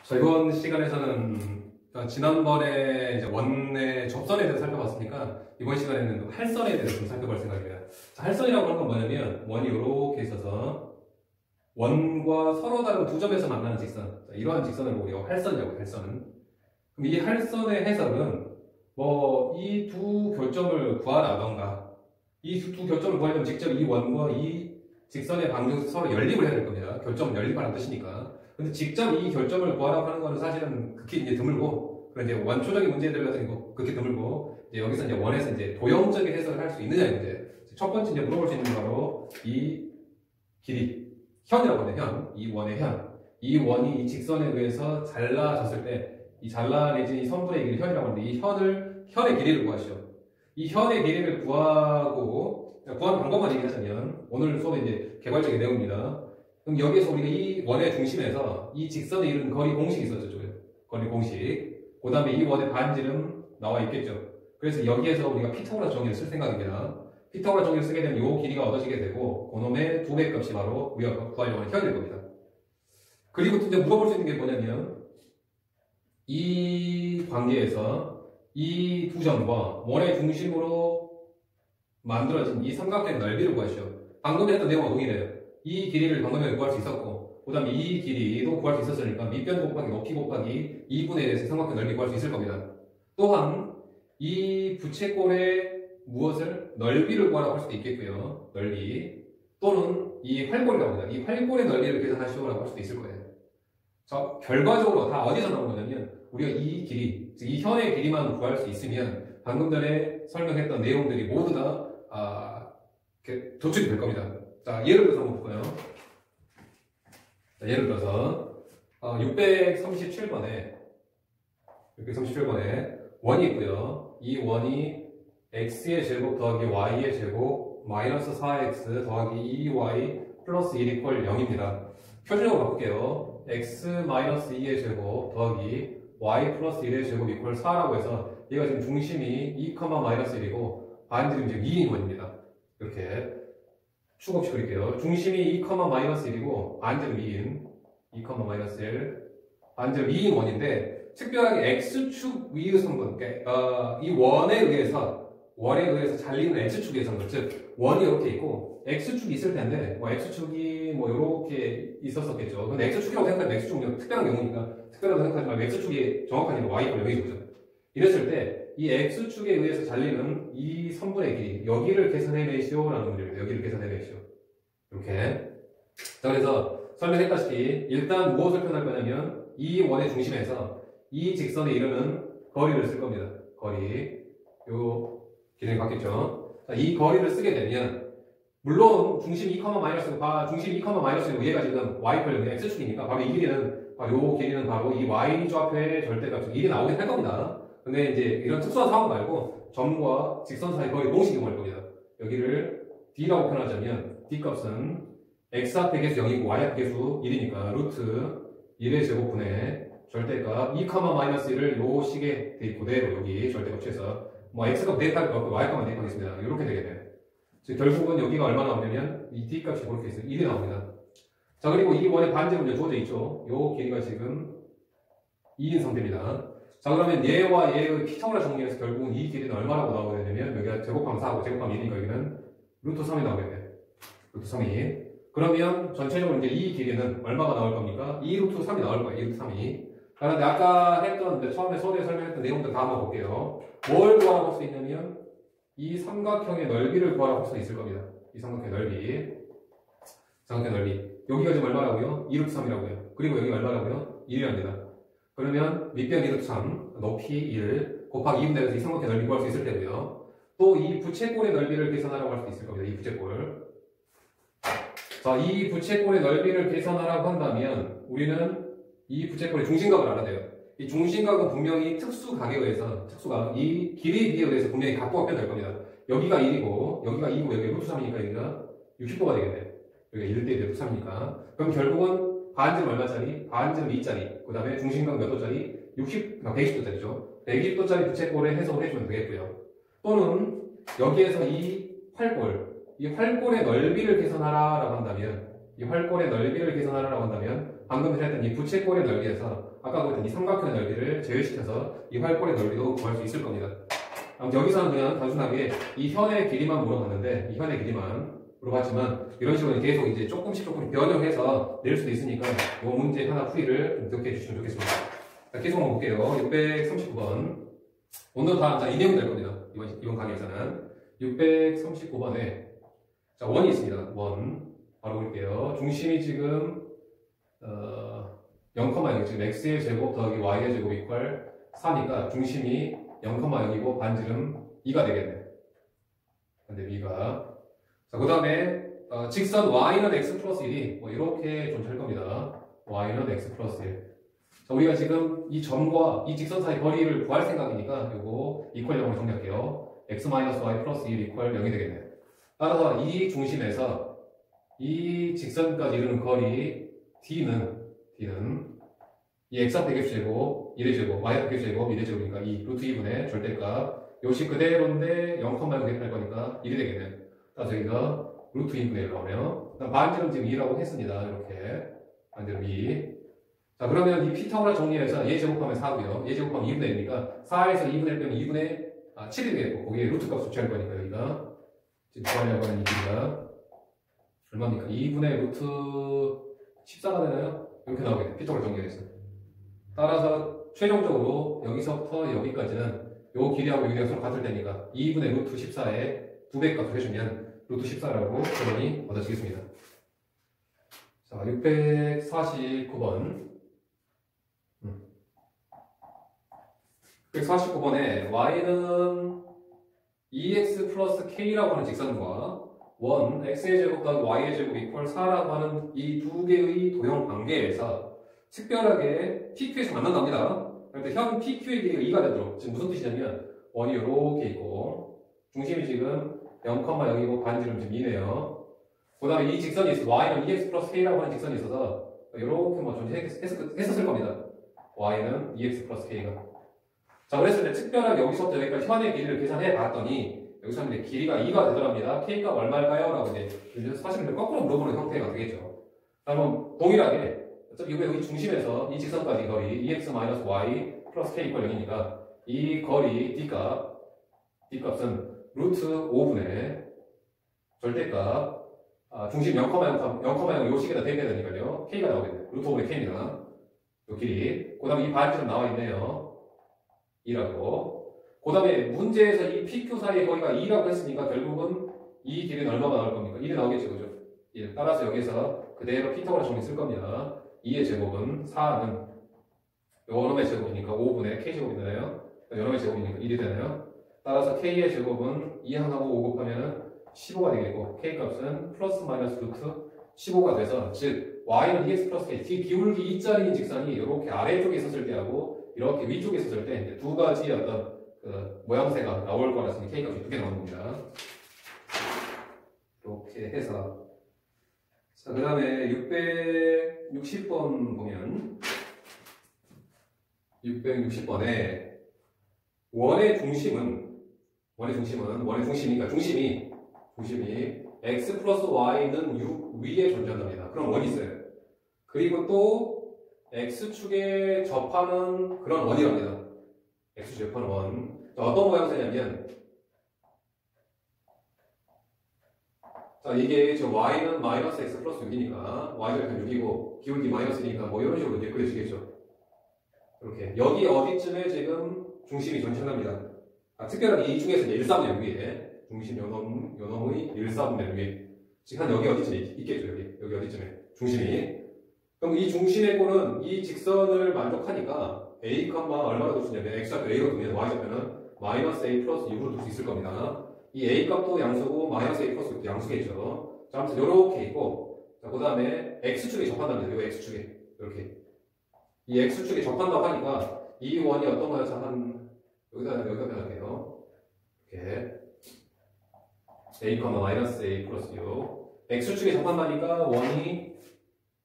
자, 이번 시간에서는 지난번에 이제 원의 접선에 대해서 살펴봤으니까 이번 시간에는 할선에 대해서 좀 살펴볼 생각입니다. 자, 할선이라고 하는 건 뭐냐면 원이 이렇게 있어서 원과 서로 다른 두 점에서 만나는 직선, 자, 이러한 직선을 우리가 할선이라고 해요. 할선은. 그럼 이 할선의 해석은 뭐 이 두 교점을 구하라던가 이 두 교점을 구하려면 직접 이 원과 이 직선의 방정식 서로 연립을 해야 될 겁니다. 교점은 연립하라는 뜻이니까. 근데 직접 이 결점을 구하라고 하는 거는 사실은 극히 이제 드물고, 그런 이제 원초적인 문제들 같은 거 극히 드물고, 이제 여기서 이제 원에서 이제 도형적인 해석을 할 수 있느냐의 문제. 첫 번째 이제 물어볼 수 있는 게 바로 이 길이, 현이라고 하는데 현, 이 원의 현. 이 원이 이 직선에 의해서 잘라졌을 때, 이 잘라내진 이 선분의 길이 현이라고 하는데, 이 현의 길이를 구하시오. 이 현의 길이를 구하는 방법만 얘기하자면, 오늘 수업에 이제 개괄적인 내용입니다. 그럼 여기에서 우리가 이 원의 중심에서 이 직선에 이르는 거리 공식이 있었죠, 저쪽에. 거리 공식. 그 다음에 이 원의 반지름 나와 있겠죠. 그래서 여기에서 우리가 피타고라스 정의를 쓸 생각입니다. 피타고라스 정의를 쓰게 되면 이 길이가 얻어지게 되고, 그놈의 두 배 값이 바로 우리가 구하려고 하는 현일 겁니다. 그리고 이제 물어볼 수 있는 게 뭐냐면, 이 관계에서 이 두 점과 원의 중심으로 만들어진 이 삼각형의 넓이를 구하시오. 방금 했던 내용과 동일해요. 이 길이를 방금 전에 구할 수 있었고, 그 다음에 이 길이도 구할 수 있었으니까 밑변 곱하기 높이 곱하기 2분의 1에서 삼각형 넓이 구할 수 있을 겁니다. 또한 이 부채꼴의 무엇을 넓이를 구하라고 할 수도 있겠고요. 넓이 또는 이 활골이라고 합니다. 이 활골의 넓이를 계산하시오라고 할 수도 있을 거예요. 자, 결과적으로 다 어디서 나온 거냐면 우리가 이 길이, 즉 이 현의 길이만 구할 수 있으면 방금 전에 설명했던 내용들이 모두 다 도출이 될 겁니다. 자, 예를 들어서 한번 볼까요? 자, 예를 들어서 637번에 원이 있고요. 이 원이 x의 제곱 더하기 y의 제곱 마이너스 4x 더하기 2y 플러스 1 이퀄 0입니다. 표준형으로 바꿀게요. x 마이너스 2의 제곱 더하기 y 플러스 1의 제곱 이퀄 4라고 해서 얘가 지금 중심이 2, 마이너스 1이고 반지름 지금 2인 원입니다. 이렇게 축 없이 그릴게요. 중심이 2, 마이너스 1이고 반지름 2인 2, 마이너스 1 반지름 2인 원인데 특별하게 x축 위의 성분 이 원에 의해서 잘리는 x축의 성분 즉 원이 이렇게 있고 x축이 있을 텐데 x축이 이렇게 있었었겠죠. 근데 x축이라고 생각하면 x축은 특별한 경우니까 특별하다고 생각하지 말고 x축이 정확한 이름 y가 0이 거죠. 이랬을 때 이 x축에 의해서 잘리는 이 선분의 길이 여기를 계산해내시오라는 문제입니다. 여기를 계산해내시오. 이렇게. 자, 그래서 설명했다시피 일단 무엇을 표현할 거냐면 이 원의 중심에서 이 직선에 이르는 거리를 쓸 겁니다. 거리. 요 기능이 바뀌었죠. 자, 이 거리를 쓰게 되면 물론 중심 2, 중심 2, 마이너스이고 얘가 지금 y표는 x축이니까 바로 이 길이는 요 길이는 바로 이 y좌표의 절대값 1이 나오긴 할 겁니다. 근데 이제 이런 특수한 상황 말고 점과 직선 사이 거리 공식이 할 겁니다. 여기를 d라고 표현하자면 d 값은 x 앞의 개수 0이고 y 앞의 개수 1이니까 루트 1의 제곱분의 절대값 2, 마이너스 1을 요 식에 그대로 여기 절대값 취해서 x값 대입하고 y값만 대입하겠습니다. 이렇게 되겠네요. 즉 결국은 여기가 얼마 나오냐면 이 d 값이 그렇게 있어요. 1이 나옵니다. 자, 그리고 이 원의 반지름은 주어져 있죠. 요 길이가 지금 2인 상태입니다. 자, 그러면 얘와 얘의 피타고라스 정리해서 결국은 이 길이는 얼마라고 나오게 되냐면 여기가 제곱하면 4고 제곱하면 1이니까 여기는 루트 3이 나오겠네요. 루트 3이. 그러면 전체적으로 이제 이 길이는 얼마가 나올 겁니까? 2 루트 3이 나올 거예요. 2 루트 3이. 그런데 아까 했던 처음에 수업에 설명했던 내용들 다 한번 볼게요. 뭘 구하라고 할 수 있냐면 이 삼각형의 넓이를 구하라고 할 수 있을 겁니다. 이 삼각형의 넓이. 삼각형의 넓이. 여기가 지금 얼마라고요? 2 루트 3이라고요. 그리고 여기가 얼마라고요? 1이랍니다. 그러면 밑변 2 루트 3, 높이 1 곱하기 2분의 1에서 이 삼각형의 넓이 구할 수 있을 테고요. 또 이 부채꼴의 넓이를 계산하라고 할 수 있을 겁니다. 이 부채꼴. 자, 이 부채꼴의 넓이를 계산하라고 한다면 우리는 이 부채꼴의 중심각을 알아야 돼요. 이 중심각은 분명히 특수각에 의해서 이 길이에 의해서 분명히 각도가 표현될 겁니다. 여기가 1이고 여기가 2고 여기가 루트 3이니까 여기가 60도가 되겠네요. 여기가 1대 루트 3이니까. 그럼 결국은 반지름 얼마짜리? 반지름 2짜리. 그 다음에 중심각 몇 도짜리? 120도짜리죠. 120도짜리 부채꼴에 해석을 해주면 되겠고요. 또는 여기에서 이 활골의 넓이를 계산하라라고 한다면 방금 했던 이 부채꼴의 넓이에서 아까 그랬던 이 삼각형의 넓이를 제외시켜서 이 활꼴의 넓이도 구할 수 있을 겁니다. 아무튼 여기서는 그냥 단순하게 이 현의 길이만 물어봤는데, 이 현의 길이만 물어봤지만, 이런 식으로 계속 이제 조금씩 변형해서 낼 수도 있으니까 이 문제 하나 풀이를 좀 기억해 주시면 좋겠습니다. 자, 계속 한번 볼게요. 639번. 오늘 다 이 내용이 될 겁니다. 이번 강의에서는. 639번에 자, 원이 있습니다. 원. 바로 볼게요. 중심이 지금 0,0 지금 x의 제곱 더하기 y의 제곱 이퀄 4니까 중심이 0,0이고 반지름 2가 되겠네. 근데 b가 자, 그 다음에 직선 y는 x 플러스 1이 뭐 이렇게 존재할 겁니다. y는 x 플러스 1. 자, 우리가 지금 이 점과 이 직선 사이 거리를 구할 생각이니까 요거 이퀄 0을 정리할게요. x-y 플러스 1 이퀄 0이 되겠네요. 따라서 이 중심에서 이 직선까지 이르는 거리 d는 이 x 앞에 값제곱 1의 제곱, y 앞에 값제곱 1의 제곱이니까 이 루트 2분의 절대값 요식 그대로인데 0,0 할 거니까 1이 되겠네요. 따라서 여기가 루트 2분의 1 나오네요. 반지름 지금 2라고 했습니다. 이렇게 반지름 2. 자, 그러면 이 피타고라 정리해서 얘 제곱하면 4고요. 얘 제곱하면 2분의 1이니까 4에서 2분의 1 빼면 2분의 7이 되겠고 거기에 루트 값 수치할 거니까 여기가 지금 구하려고 하는 이 길이가 얼마입니까? 2분의 루트 14가 되나요? 이렇게 나오겠네요. 피타고라 정리해서. 따라서 최종적으로 여기서부터 여기까지는 요 길이하고 여기가 서로 같을 테니까 2분의 루트 14에 2배 값을 해주면 루트 14라고 결론이 얻어지겠습니다. 자, 649번. 649번에 y는 2x 플러스 k라고 하는 직선과 원 x의 제곱 더하기 y의 제곱 이퀄 4라고 하는 이 두 개의 도형 관계에서 특별하게 PQ에서 만난답니다. 그런데 현 PQ의 길이가 2가 되도록 지금 무슨 뜻이냐면 원이 이렇게 있고 중심이 지금 0,0이고 반지름 지금 2네요. 그 다음에 이 직선이 있어 y는 2x 플러스 k라고 하는 직선이 있어서 이렇게 뭐 존재했었을 겁니다. y는 2x 플러스 k가. 자, 그랬을 때 특별하게 여기서부터 여기까지 현의 길이를 계산해 봤더니 여기서 이제 길이가 2가 되더랍니다. k가 얼마일까요? 라고 이제 사실은 거꾸로 물어보는 형태가 되겠죠. 그러면 동일하게 어차피 여기 중심에서 이 직선까지 거리 2x-y 플러스 k 이퀄 0이니까 이 거리 d값은 루트 5분의 절대값 중심 0,0 요식에다 대입해야 되니까요. k가 나오겠네요. 루트 5분의 k입니다. 요 길이. 그 다음에 이 반지름 나와 있네요. 2라고. 그 다음에 문제에서 이 PQ 사이의 거리가 2라고 했으니까 결국은 이 길이는 얼마가 나올 겁니까? 1이 나오겠죠, 그죠? 1. 따라서 여기서 그대로 피타고라 정리 쓸 겁니다. 2의 제곱은 4는 요놈의 제곱이니까 5분의 k제곱이잖아요. 요놈의 제곱이니까 1이 되나요? 따라서 k의 제곱은 2항하고 5 곱하면 15가 되겠고 k 값은 플러스 마이너스 루트 15가 돼서 즉 y는 2x 플러스 k 기울기 2짜리인 직선이 이렇게 아래쪽에 있었을 때하고 이렇게 위쪽에 있었을 때 이제 두 가지 어떤 그 모양새가 나올 거라서 k 값이 두 개 나오는 겁니다. 이렇게 해서 자, 그 다음에 660번 보면 660번에 원의 중심이 x 플러스 y는 6 위에 존재한답니다. 그럼 원이 있어요. 그리고 또 x축에 접하는 그런 원이랍니다. x축에 접하는 원. 자, 어떤 모양새냐면 자, 이게 저 y는 마이너스 x 플러스 6이니까 y절편 6이고 기울기 마이너스니까 뭐 이런 식으로 이제 그려지겠죠. 이렇게 여기 어디쯤에 지금 중심이 존재합니다. 특별하게 이 중에서 이제 1,4분의 6 위에 중심 요놈의 1,4분의 6 위에 지금 한 여기 어디쯤에 있겠죠. 여기 어디쯤에 중심이. 그럼 이 중심의 꼴은 이 직선을 만족하니까 a, 얼마나 둘 수 있냐면 x좌표 a로 두면 y좌표는 마이너스 a 플러스 6으로 둘 수 있을 겁니다. 이 a 값도 양수고 마이너스 a 플러스 6도 양수겠죠. 자, 아무튼 요렇게 있고 자, 그 다음에 x축에 접한답니다. 요 x축에 이렇게 이 x축에 접한다고 하니까 이 원이 어떤 거야? 자, 한 여기다 표현할게요. 이렇게 a, 마이너스 a 플러스 6 x축에 접한다니까 원이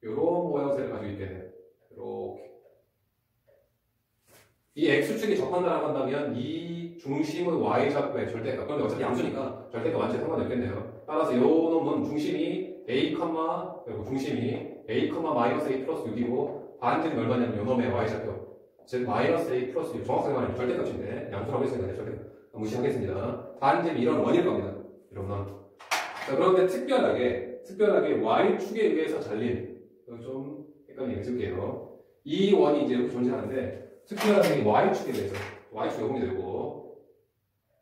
이런 모양새를 가지고 있겠네요. 이렇게 이 x축에 접한다라고 한다면 이 중심의 y좌표의 절대값 그런데 어차피 양수니까 절대값 완전히 상관이 없겠네요. 따라서 이 놈은 중심이 a, 그리고 중심이 a, 마이너스 a 플러스 6이고 반지름이 얼마냐면 요놈의 y좌표. 즉 마이너스 a 플러스 6 정확하게 말하면 절대값인데 양수라고 했으니까 절대 무시하겠습니다. 반지름이 이런 원일 겁니다. 이런 원. 자, 그런데 특별하게 y축에 의해서 잘린 좀 헷갈리게 쓸게요. 이 원이 이제 이렇게 존재하는데 특별하게 y축에 의해서 y축 요금이 되고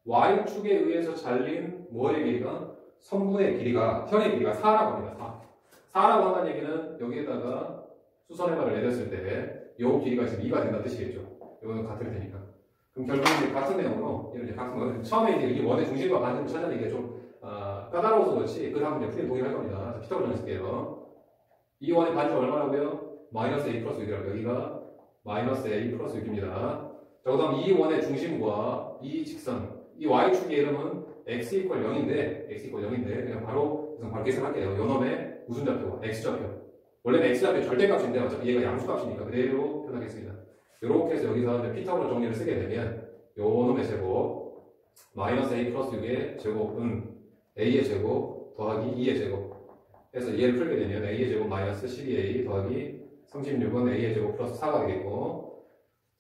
y축에 의해서 잘린 뭐의 길이가 선분의 길이가 현의 길이가 4라고 합니다. 4라고 한다는 얘기는 여기에다가 수선의 발을 내렸을 때 요 길이가 지금 2가 된다는 뜻이겠죠. 이거는 같을 테니까. 그럼 결국 이제 같은 내용으로 이런 이제 같은 거 처음에 이제 이 원의 중심과 반지름을 찾는 게 좀 까다로워서 그렇지 그 다음 이제 풀이 동일할 겁니다. 자, 피타고라스 쓸게요. 이 원의 반지름 얼마라고요? 마이너스 a 플러스 6이라고 여기가 마이너스 a 플러스 6입니다. 자, 그 다음 이 원의 중심과 이 직선 이 y축의 이름은 x 이퀄 0인데 x 이퀄 0인데 그냥 바로 계산할게요. 요놈의 무슨 좌표? x좌표. 원래는 x좌표 절대값인데 어차피 얘가 양수값이니까 그대로 표현하겠습니다. 이렇게 해서 여기서 이제 피타고라스 정리를 쓰게 되면 요놈의 제곱 마이너스 a 플러스 6의 제곱은 a의 제곱 더하기 2의 제곱 해서 얘를 풀게 되면 a의 제곱 마이너스 12a 더하기 36은 a의 제곱 플러스 4가 되겠고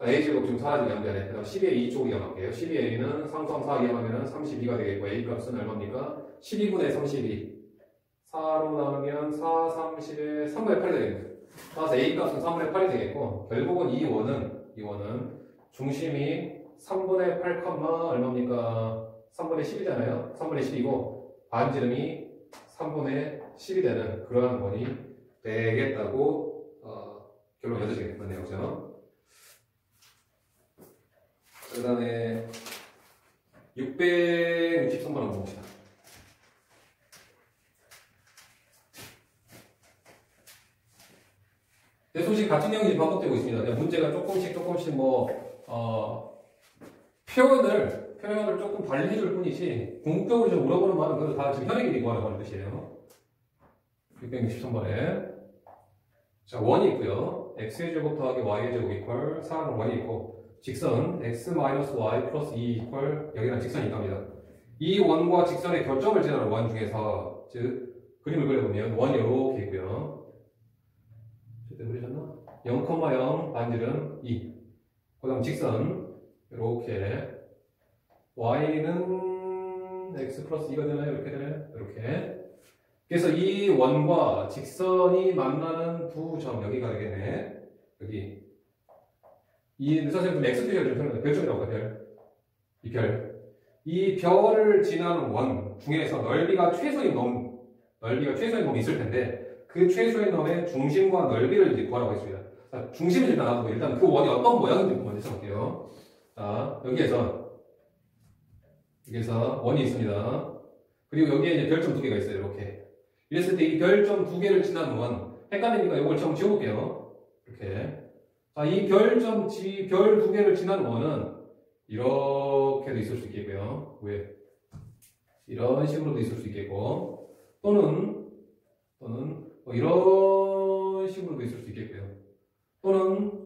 a 제곱 지금 사라지게 하면 되네. 그다음 12a 이쪽으로 이어갈게요. 12a는 3, 4 이어가면 32가 되겠고 a 값은 얼마입니까? 12분의 32 4로 나오면 4, 30에 3분의 8이 되겠네요. 따라서 a 값은 3분의 8이 되겠고 결국은 이 원은 중심이 3분의 8, 얼마입니까? 3분의 10이잖아요. 3분의 10이고 반지름이 3분의 10이 되는 그러한 원이 되겠다고 결론 내주시겠네요. 그죠? 그 다음에 663번 한번 봅시다. 소식 같은 내용이 반복되고 있습니다. 그냥 문제가 조금씩 표현을 조금 달리 해줄 뿐이지 궁극적으로 좀 물어보는 말은 그래도 다 지금 현의 길이 구하라고 하는 뜻이에요. 663번에 자 원이 있고요. x의 제곱 더하기 y의 제곱 이퀄 4는 원이 있고 직선 x 마이너스 y 플러스 2 이퀄 여기는 직선이 있답니다. 이 원과 직선의 교점을 지나는 원 중에서 즉 그림을 그려보면 원이 이렇게 있고요. 그때 그리셨나? 0,0 반지름 2 그 다음 직선 이렇게 y는 x 플러스 2가 되나요? 이렇게 되나요? 이렇게. 그래서 이 원과 직선이 만나는 두 점, 여기가 되겠네. 여기. 선생님, x 표시가 좀 표현합니다. 별점이라고 해요, 별. 이 별. 이 별을 지나는 원 중에서 넓이가 최소인 놈이 있을 텐데, 그 최소인 놈의 중심과 넓이를 이제 구하라고 했습니다. 자, 중심을 일단 놔두고, 일단 그 원이 어떤 모양인지 먼저 써볼게요. 자, 여기에서 원이 있습니다. 그리고 여기에 이제 별점 두 개가 있어요. 이렇게. 이랬을 때 이 별점 두 개를 지나는 원. 헷갈리니까 이걸 좀 지워볼게요. 이렇게. 자, 이 별 두 개를 지나는 원은 이렇게도 있을 수 있겠고요. 왜? 이런 식으로도 있을 수 있겠고. 또는 뭐 이런 식으로도 있을 수 있겠고요. 또는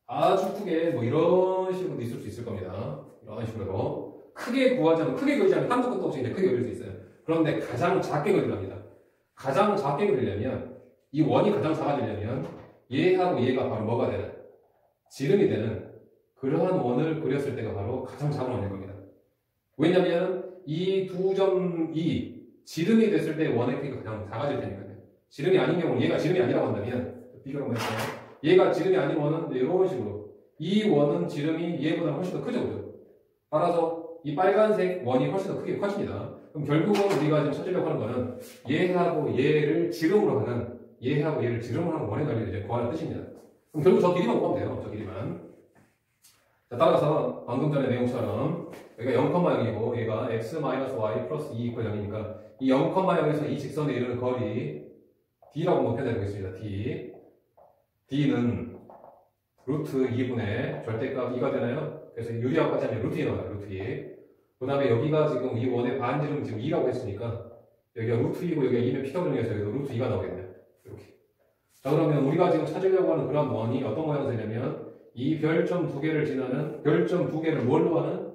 아주 크게 뭐 이런 식으로도 있을 수 있을 겁니다. 이런 식으로. 크게 그리자면 한도 끝도 없이 이제 크게 그릴 수 있어요. 그런데 가장 작게 그리랍니다. 가장 작게 그리려면, 이 원이 가장 작아지려면, 얘하고 얘가 바로 뭐가 되는? 지름이 되는 그러한 원을 그렸을 때가 바로 가장 작은 원일 겁니다. 왜냐면, 이 두 점이 지름이 됐을 때 원의 크기가 가장 작아질 테니까요. 지름이 아닌 경우는 얘가 지름이 아니라고 한다면, 비교를 한번 해볼까요? 얘가 지름이 아닌 원은 이런 식으로. 이 원은 지름이 얘보다 훨씬 더 크죠, 그죠? 따라서, 이 빨간색 원이 훨씬 더 크게 커집니다. 그럼 결국은 우리가 지금 찾으려고 하는 거는 얘하고 얘를 지름으로 하는 원의 넓이를 이제 구하는 뜻입니다. 그럼 결국 저 길이만 구하면 돼요. 저 길이만. 자, 따라서 방금 전의 내용처럼 여기가 0,0이고 얘가 x-y 플러스 2 이퀄 0이니까 이 0,0에서 이 직선에 이르는 거리 d라고 한번 표현해보겠습니다. d는 루트 2분의 절대값 2가 되나요? 그래서 유리합까지 하면 루트 2 나와요. 루트 2. 그 다음에 여기가 지금 이 원의 반지름 지금 2라고 했으니까 여기가 루트 2고 여기가 2면 피타고라스에서 여기도 루트 2가 나오겠네요. 이렇게. 자, 그러면 우리가 지금 찾으려고 하는 그런 원이 어떤 모양이 되냐면 이 별점 두 개를 지나는 별점 두 개를 뭘로 하는?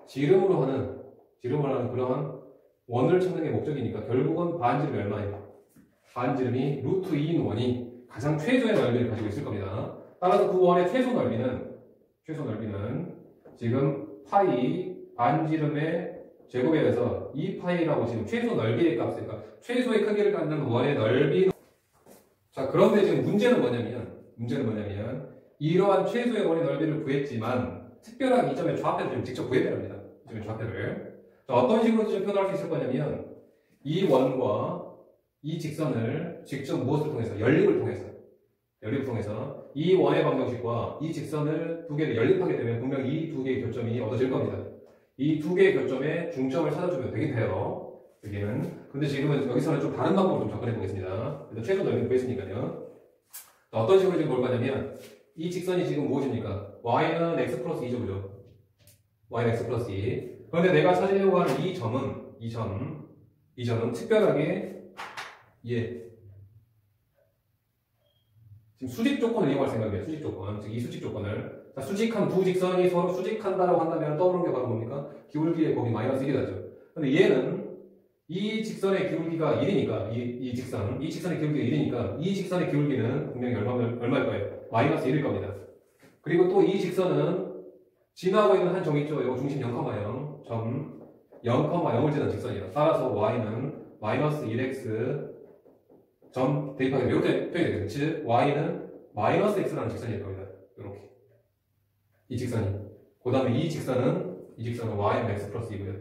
지름으로 하는 그러한 원을 찾는 게 목적이니까 결국은 반지름이 얼마예요? 반지름이 루트 2인 원이 가장 최소의 넓이를 가지고 있을 겁니다. 따라서 그 원의 최소 넓이는 지금 파이 반지름의 제곱에 대해서 2파이라고 지금 최소 넓이의 값을, 그러니까 최소의 크기를 갖는 원의 넓이. 자, 그런데 지금 문제는 뭐냐면 이러한 최소의 원의 넓이를 구했지만 특별하게 이 점의 좌표를 좀 직접 구해야 합니다. 이 점의 좌표를. 자, 어떤 식으로 좀 표현할 수 있을 거냐면 이 원과 이 직선을 직접 무엇을 통해서? 연립을 통해서 이 원의 방정식과 이 직선을 두 개를 연립하게 되면 분명 이 두 개의 교점이 얻어질 겁니다. 이 두 개의 교점의 중점을 찾아주면 되긴 돼요. 여기는. 근데 지금은 여기서는 좀 다른 방법으로 좀 접근해 보겠습니다. 일단 최소 넓이를 구했으니까요. 자, 어떤 식으로 지금 볼 거냐면 이 직선이 지금 무엇입니까? y는 x 플러스 2죠, 그죠? y는 x 플러스 2. 그런데 내가 찾으려고 하는 이 점은 특별하게 지금 수직 조건을 이용할 생각이에요. 수직 조건. 즉 이 수직 조건을. 자, 수직한 두 직선이 서로 수직한다라고 한다면 떠오르는 게 바로 뭡니까? 기울기의 곱이 마이너스 1이 나죠. 근데 얘는 이 직선의 기울기가 1이니까 이 직선의 기울기가 1이니까 이 직선의 기울기는 분명히 얼마일 거예요? 마이너스 1일 겁니다. 그리고 또 이 직선은 지나고 있는 한 점이 있죠. 이거 중심 0,0 점 0,0을 지는 직선이에요. 따라서 y는 마이너스 1x 점 대입하게 되면 이렇게 표현이 되겠죠. 즉 y는 마이너스 x라는 직선이 될 겁니다. 이렇게 이 직선이. 그 다음에 이 직선은 y는 x 플러스 2고요.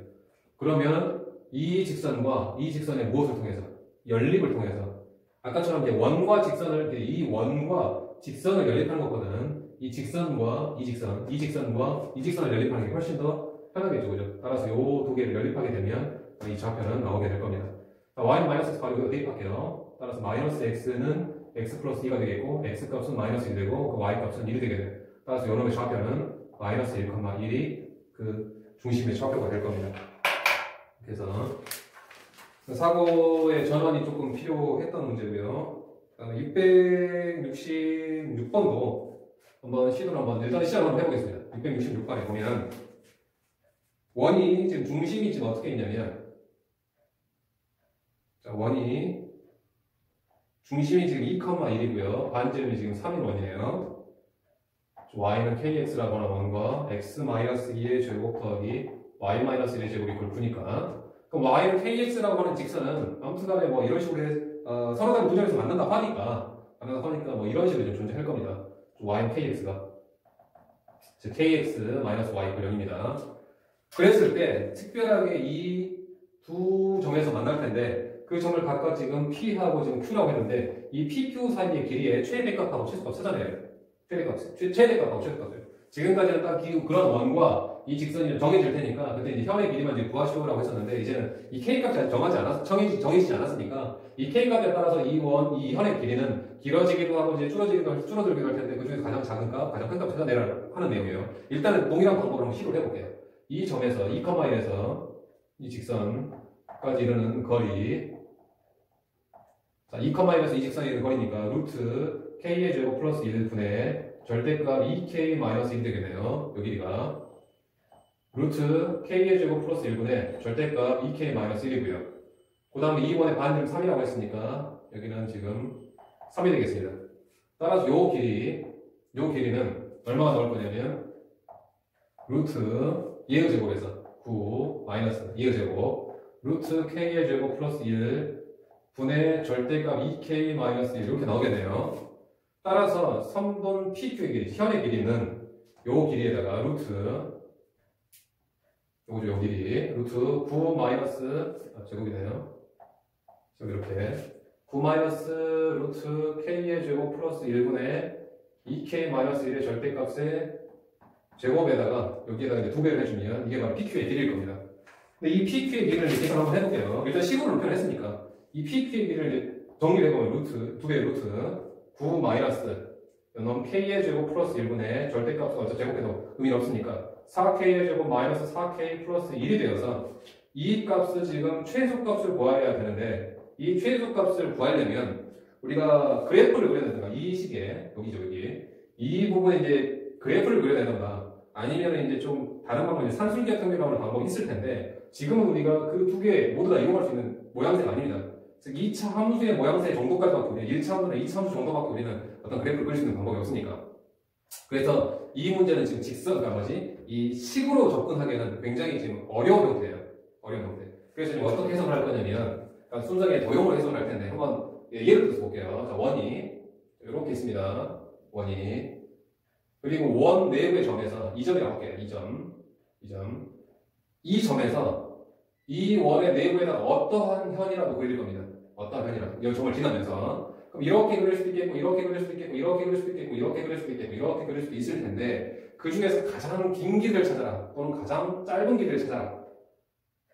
그러면 이 직선과 이 직선의 무엇을 통해서? 연립을 통해서. 아까처럼 이제 원과 직선을, 이 원과 직선을 연립하는 것보다는 이 직선과 이 직선과 이 직선을 연립하는 게 훨씬 더 편하겠죠. 그죠? 따라서 요 두 개를 연립하게 되면 이 좌표는 나오게 될 겁니다. 자, y는 마이너스 x 바로 이거 대입할게요. 따라서 마이너스 x는 x 플러스 2가 되겠고, x 값은 마이너스 1이 되고, 그 y 값은 1이 되게 돼요. 따라서 요놈의 좌표는 마이너스 1,1이 그 중심의 좌표가 될 겁니다. 그래서 사고의 전환이 조금 필요했던 문제고요. 666번도 한번 시도를 일단 시작을 한번 해보겠습니다. 666번에 보면 원이 지금 중심이 지금 어떻게 있냐면, 자, 원이 중심이 지금 2,1이고요. 반지름이 지금 3인 원이에요. y는 kx라고 하는 원과 x-2의 제곱 더하기 y-1의 제곱이 이걸 9니까, 그럼 y는 kx라고 하는 직선은 아무튼간에 뭐 이런 식으로 서로 다른 구점에서 만난다고 하니까 뭐 이런 식으로 좀 존재할 겁니다. y는 kx가, 즉 kx-y 0입니다. 그랬을 때 특별하게 이 두 점에서 만날 텐데 그 점을 각각 지금 P하고 지금 Q라고 했는데 이 PQ 사이의 길이의 최대값하고 최소값 찾아내야 돼요. 최대값하고 최소값을. 지금까지는 딱 그런 원과 이 직선이 정해질 테니까 그때 이제 현의 길이만 이제 구하시오라고 했었는데 이제는 이 K값이 정해지지 않았으니까 이 K값에 따라서 이 현의 길이는 길어지기도 하고 이제 줄어들기도 할 텐데 그 중에서 가장 작은 값, 가장 큰 값 찾아내라 하는 내용이에요. 일단은 동일한 방법으로 한번 시도를 해볼게요. 이 점에서 2,1에서 이 직선까지 이르는 거리, 자, 2,1에서 이 직선이 이르는 거리니까 루트 k의 제곱 플러스 1분의 절대값 2k-1이 되겠네요. 요 길이가 루트 k의 제곱 플러스 1분의 절대값 2k-1이고요. 그 다음에 2번의 반지름 3이라고 했으니까 여기는 지금 3이 되겠습니다. 따라서 요 길이는 얼마가 나올 거냐면 루트 2의 제곱에서 9 마이너스 2의 제곱 루트 k의 제곱 플러스 1 분의 절대값 2k-1 이렇게 나오겠네요. 따라서 선분 PQ의 길이, 현의 길이는 요 길이에다가 루트 요거죠, 요 길이 루트 9 마이너스 제곱이네요. 지금 이렇게 9 마이너스 루트 k의 제곱 플러스 1분의 2k-1의 절대값의 제곱에다가 여기에다가 이제 2배를 해주면 이게 바로 PQ의 길이일 겁니다. 근데 이 PQ의 길이를 이제 계산 한번 해볼게요. 일단 식으로 표현했으니까 이 PQ의 길이를 이제 정리해보면 루트 2배의 루트 9 마이너스 요놈 k의 제곱 플러스 1분의 절대값을 어차 제곱해도 의미는 없으니까 4k의 제곱 마이너스 4k 플러스 1이 되어서 이 값을 지금 최소값을 구해야 되는데 이 최소값을 구하려면 우리가 그래프를 그려야 된다. 이 시기에 여기죠, 여기 이 부분에 이제 그래프를 그려야 된다. 아니면 이제 좀 다른 방법, 산술기하 통계라는 방법이 있을 텐데 지금은 우리가 그 두 개 모두 다 이용할 수 있는 모양새가 아닙니다. 즉 2차 함수의 모양새 정도까지밖에 우리는 1차 함수나 2차 함수 정도밖에 우리는 어떤 그래프를 그릴 수 있는 방법이 없으니까. 그래서 이 문제는 지금 직선과 뭐지? 이 식으로 접근하기에는 굉장히 지금 어려운 형태예요. 어려운 형태. 그래서 지금 어떻게 해석을 할 거냐면 순서에 도형으로 해석을 할 텐데 한번 예를 들어서 볼게요. 자, 원이 이렇게 있습니다. 원이 그리고 원 내부의 점에서 이 점이라고 할게요. 이 점에서 이 원의 내부에다가 어떠한 현이라도 그릴 겁니다. 어떠한 현이라도 이 점을 지나면서 그럼 이렇게 그릴 수도 있겠고 이렇게 그릴 수도 있겠고 이렇게 그릴 수도 있겠고 이렇게 그릴 수도 있겠고 이렇게 그릴 수도 있을 텐데 그 중에서 가장 긴 길이를 찾아라 또는 가장 짧은 길이를 찾아라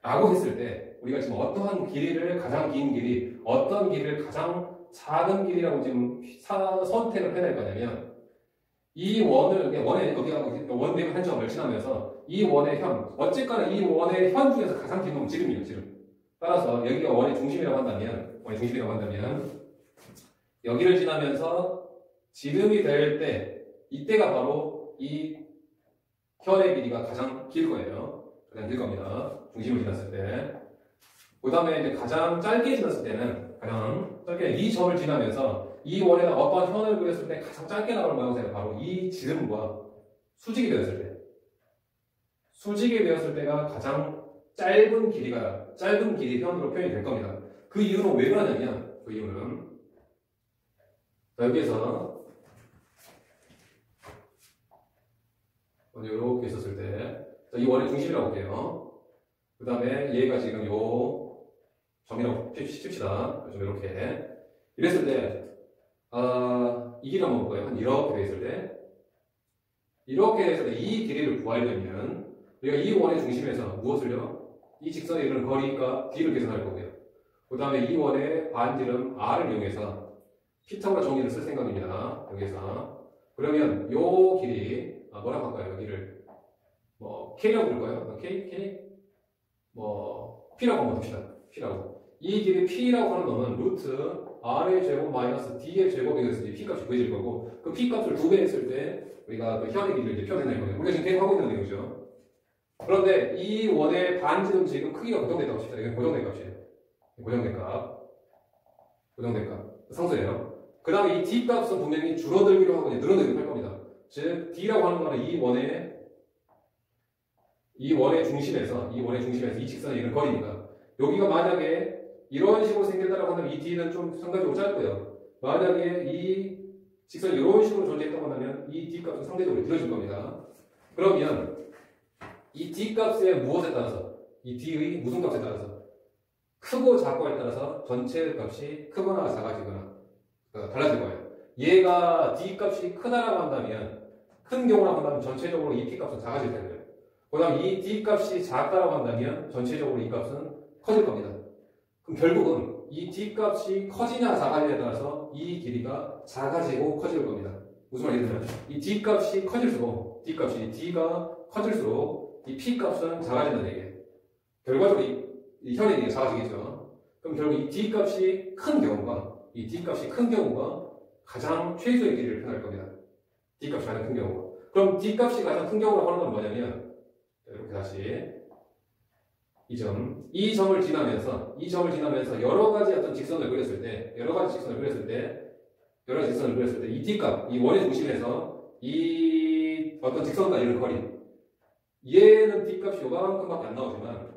라고 했을 때 우리가 지금 어떠한 길이를 가장 긴 길이 어떤 길이를 가장 작은 길이라고 지금 선택을 해낼 거냐면 이 원을 여기가 원 내부 한 점을 지나면서 이 원의 현 어쨌거나 이 원의 현 중에서 가장 긴 놈은 지름이에요. 지름. 따라서 여기가 원의 중심이라고 한다면 여기를 지나면서 지름이 될 때 이때가 바로 이 현의 길이가 가장 길 거예요. 가장 길 겁니다. 중심을 지났을 때. 그 다음에 이제 가장 짧게 지났을 때는 가장 짧게 이 점을 지나면서 이 원에다 어떤 현을 그렸을 때 가장 짧게 나오는 모양새가 바로 이 지름과 수직이 되었을 때. 수직이 되었을 때가 가장 짧은 길이 현으로 표현이 될 겁니다. 그 이유는 왜 그러냐면 그 이유는 자, 여기에서 이렇게 있었을 때 이 원의 중심이라고 볼게요. 그 다음에 얘가 지금 요 점이라고 칩시다. 좀 이렇게 이랬을 때 이 길이 한번 볼까요? 한 이렇게 돼 있을 때 이렇게 했을 때 이 길이를 구하려면 우리가 이 원의 중심에서 무엇을요? 이 직선에 이르는 거리가 D를 계산할 거고요. 그 다음에 이 원의 반지름 R을 이용해서 피타고라 정의를 쓸 생각입니다. 여기서 그러면 요 길이 뭐라고 할까요? 여기를 뭐 K라고 부를까요? K? 뭐 P라고 한번 봅시다. P라고 이 길이 P라고 하는 놈은 루트 R의 제곱 마이너스 D의 제곱이 됐을 때 P 값이 구해질 거고 그 P 값을 2배 했을 때 우리가 그 현의 길이를 이제 표현해낼 거예요. 우리가 지금 계속 하고 있는 내용이죠. 그런데 이 원의 반지름 지금 크기가 고정된 값입니다. 이건 고정된 값이에요. 고정된 값. 상수예요. 그 다음에 이 D 값은 분명히 줄어들기로 하고 늘어나기로 할 겁니다. 즉 D라고 하는 거는 이 원의 중심에서 이 직선에 있는 거리니까 여기가 만약에 이런 식으로 생겼다라고 하면 이 D는 좀 상대적으로 짧고요. 만약에 이 직선이 이런 식으로 존재했다고 하면 이 D 값은 상대적으로 길어질 겁니다. 그러면 이 D 값의 무엇에 따라서 이 D의 무슨 값에 따라서 크고 작고에 따라서 전체 값이 크거나 작아지거나 달라질 거예요. 얘가 D 값이 크다라고 한다면 큰 경우라고 한다면 전체적으로 이 P 값은 작아질 텐데요. 그 다음 이 D 값이 작다라고 한다면 전체적으로 이 값은 커질 겁니다. 그럼 결국은 이 D 값이 커지냐 작아지냐에 따라서 이 길이가 작아지고 커질 겁니다. 무슨 말이냐면 이 D 값이 커질수록 D가 커질수록 이 P 값은 작아진다는 얘기예요. 결과적으로 이 현의 길이가 작아지겠죠. 그럼 결국 이 D 값이 큰 경우가 가장 최소의 길이를 표현할 겁니다. D 값이 가장 큰 경우. 그럼 D 값이 가장 큰 경우라고 하는 건 뭐냐면 이렇게 다시 이 점을 지나면서 여러 가지 어떤 직선을 그렸을 때 이 D 값, 이 원의 중심에서 이 어떤 직선과 이런 거리 얘는 D 값이 요만큼밖에 안 나오지만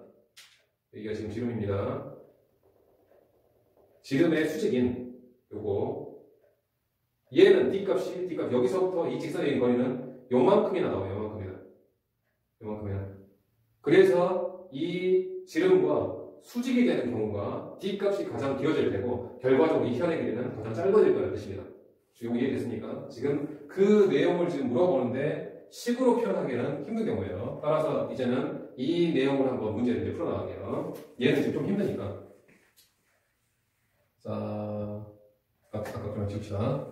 여기가 지금 지름입니다. 지름의 수직인 요거 얘는 D 값 여기서부터 이 직선에 있는 거리는 요만큼이나 나와요. 요만큼이나. 그래서 이 지름과 수직이 되는 경우가 D 값이 가장 길어질 테고 결과적으로 이 현의 길이는 가장 짧아질 거라는 뜻입니다. 요거 이해됐습니까? 지금 그 내용을 지금 물어보는데 식으로 표현하기는 힘든 경우예요. 따라서 이제는 이 내용을 한번 문제를 이제 풀어나갈게요. 얘는 지금 좀 힘드니까. 자, 아까 그럼 지웁시다.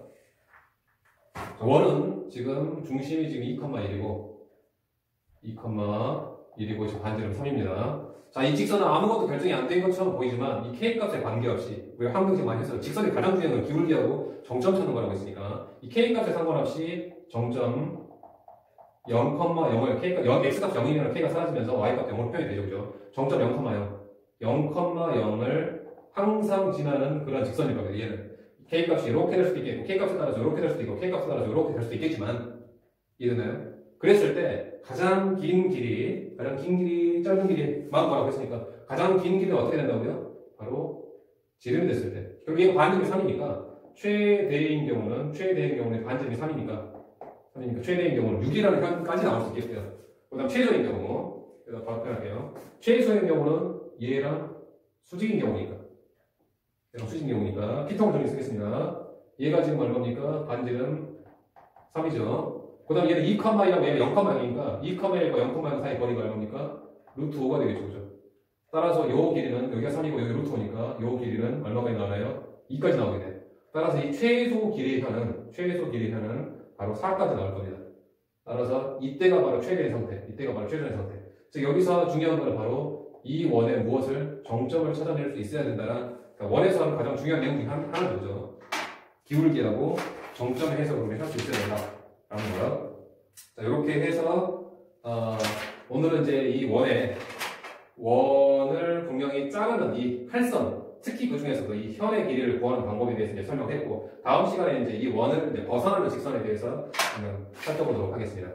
원은 지금 중심이 지금 2,1이고 2,1이고 지금 반지름 3입니다. 자, 이 직선은 아무것도 결정이 안 된 것처럼 보이지만 이 K값에 관계없이 우리가 항등식 많이 해서 직선이 가장 중요한 건 기울기하고 정점 찾는 거라고 했으니까 이 K값에 상관없이 정점 0,0을 X값 0이면 K가 사라지면서 Y값 0으로 표현이 되죠. 그죠? 정점 0,0 0,0을 항상 지나는 그런 직선일 겁니다. 얘는 K값이 이렇게 될 수도 있겠고 K값에 따라서 이렇게 될 수도 있고 K값에 따라서 이렇게 될 수도 있겠지만 이해되나요? 그랬을 때 가장 긴 길이, 짧은 길이 뭐라고 했으니까 가장 긴 길이는 어떻게 된다고요? 바로 지름이 됐을 때. 그리고 얘가 반지름이 3이니까 최대인 경우는 반지름이 3이니까 최대인 경우는 6이라는 현까지 나올 수 있겠고요. 그 다음 최소인 경우, 그래서 바로 표현할게요. 최소인 경우는 얘랑 수직인 경우니까. 피통을 정리 쓰겠습니다. 얘가 지금 얼마입니까? 반지름 3이죠. 그 다음 얘는 2,2하고 얘는 0,0이니까 2,1과 0,0 사이 거리가 얼마입니까? 루트 5가 되겠죠. 그죠? 따라서 요 길이는 여기가 3이고 여기 루트 5니까 요 길이는 얼마가 나와요? 2까지 나오게 돼. 따라서 이 최소 길이의 현은 바로 4까지 나올 겁니다. 따라서 이때가 바로 최대의 상태. 즉 여기서 중요한 건 바로 이 원의 무엇을 정점을 찾아낼 수 있어야 된다는 그러니까 원에서 하는 가장 중요한 내용 중에 하나는 뭐죠? 기울기라고 정점의 해석을 할 수 있어야 된다라는 거예요. 자, 이렇게 해서 오늘은 이제 이 원을 분명히 자르는 이 활선, 특히 그 중에서도 이 현의 길이를 구하는 방법에 대해서 이제 설명했고, 다음 시간에 이제 이 원을 이제 벗어나는 직선에 대해서 한번 살펴보도록 하겠습니다.